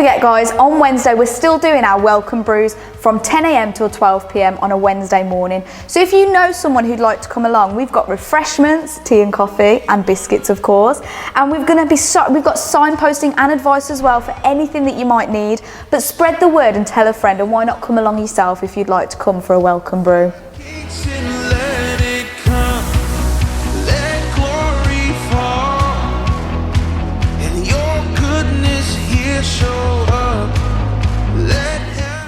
forget, guys, on Wednesday we're still doing our welcome brews from 10 a.m. till 12 p.m. on a Wednesday morning. So if you know someone who'd like to come along, we've got refreshments, tea and coffee, and biscuits, of course. And we've got signposting and advice as well for anything that you might need. But spread the word and tell a friend, and why not come along yourself if you'd like to come for a welcome brew.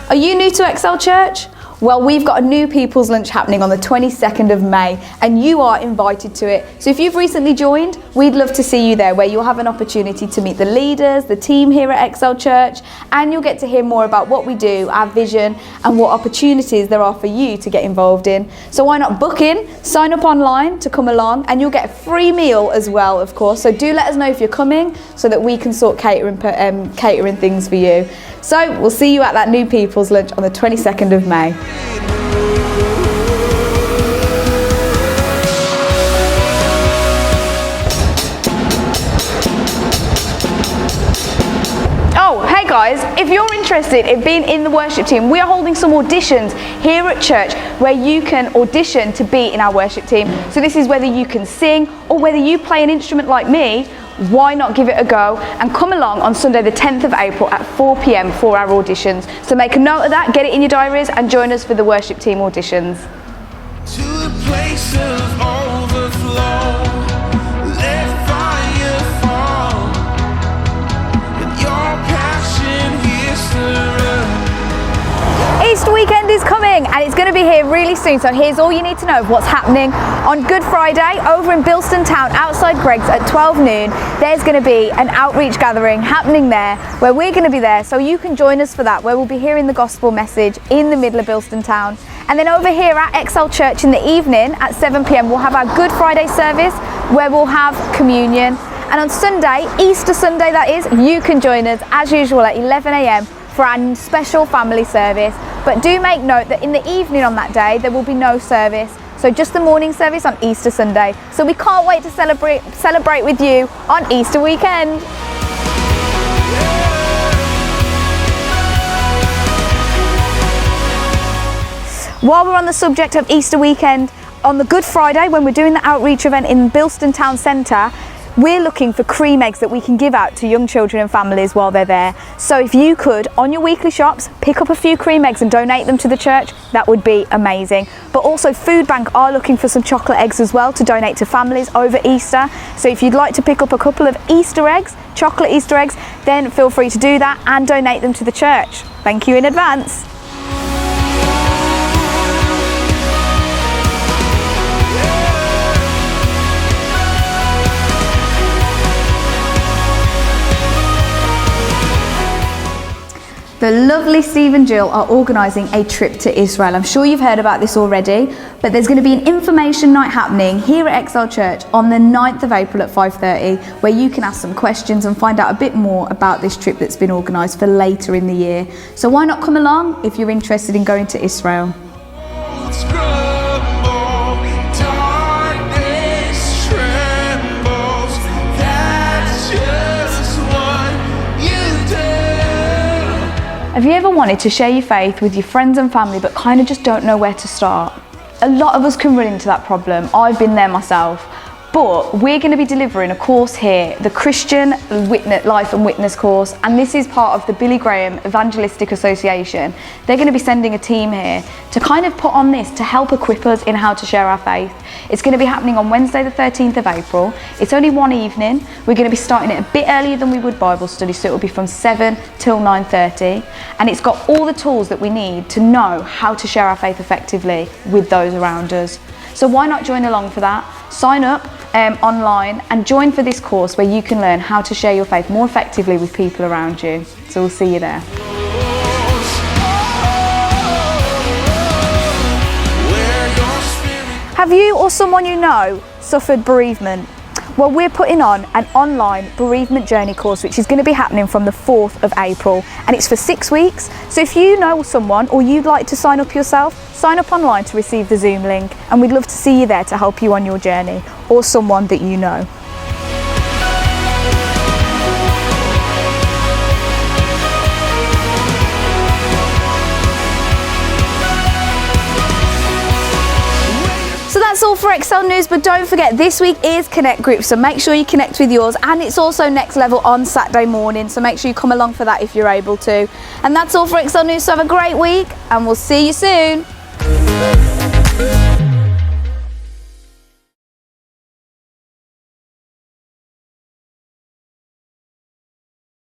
Are you new to Excel Church? Well, we've got a new People's Lunch happening on the 22nd of May, and you are invited to it. So if you've recently joined, we'd love to see you there, where you'll have an opportunity to meet the leaders, the team here at Excel Church, and you'll get to hear more about what we do, our vision, and what opportunities there are for you to get involved in. So why not book in, sign up online to come along, and you'll get a free meal as well, of course. So do let us know if you're coming, so that we can sort catering things for you. So we'll see you at that new People's Lunch on the 22nd of May. Oh, hey guys, if you're interested in being in the worship team, we are holding some auditions here at church where you can audition to be in our worship team. So this is whether you can sing or whether you play an instrument like me. Why not give it a go and come along on Sunday the 10th of April at 4 p.m. for our auditions. So make a note of that, get it in your diaries, and join us for the worship team auditions. To a place of overflow, let fire fall, and your passion here Easter weekend is coming, and it's going to be here really soon. So here's all you need to know of what's happening. On Good Friday, over in Bilston Town, outside Greggs at 12 noon, there's going to be an outreach gathering happening there, where we're going to be there. So you can join us for that, where we'll be hearing the gospel message in the middle of Bilston Town. And then over here at Excel Church in the evening at 7 p.m, we'll have our Good Friday service, where we'll have communion. And on Sunday, Easter Sunday that is, you can join us as usual at 11 a.m. for our special family service. But do make note that in the evening on that day, there will be no service. So just the morning service on Easter Sunday. So we can't wait to celebrate with you on Easter weekend. While we're on the subject of Easter weekend, on the Good Friday, when we're doing the outreach event in Bilston Town Centre, we're looking for cream eggs that we can give out to young children and families while they're there. So if you could, on your weekly shops, pick up a few cream eggs and donate them to the church, that would be amazing. But also Food Bank are looking for some chocolate eggs as well to donate to families over Easter. So if you'd like to pick up a couple of Easter eggs, chocolate Easter eggs, then feel free to do that and donate them to the church. Thank you in advance. The lovely Steve and Jill are organising a trip to Israel. I'm sure you've heard about this already, but there's going to be an information night happening here at Excel Church on the 9th of April at 5:30, where you can ask some questions and find out a bit more about this trip that's been organised for later in the year. So why not come along if you're interested in going to Israel? Have you ever wanted to share your faith with your friends and family but kind of just don't know where to start? A lot of us can run into that problem. I've been there myself. But we're going to be delivering a course here, the Christian Life and Witness course, and this is part of the Billy Graham Evangelistic Association. They're going to be sending a team here to kind of put on this to help equip us in how to share our faith. It's going to be happening on Wednesday the 13th of April. It's only one evening. We're going to be starting it a bit earlier than we would Bible study, so it will be from 7 till 9:30, and it's got all the tools that we need to know how to share our faith effectively with those around us. So why not join along for that? Sign up online and join for this course where you can learn how to share your faith more effectively with people around you. So we'll see you there. Have you or someone you know suffered bereavement? Well, we're putting on an online bereavement journey course, which is going to be happening from the 4th of April, and it's for 6 weeks. So if you know someone or you'd like to sign up yourself, sign up online to receive the Zoom link, and we'd love to see you there to help you on your journey, or someone that you know. Excel News, but don't forget this week is Connect Group, so make sure you connect with yours, and it's also Next Level on Saturday morning, so make sure you come along for that if you're able to. And that's all for Excel News, so have a great week and we'll see you soon.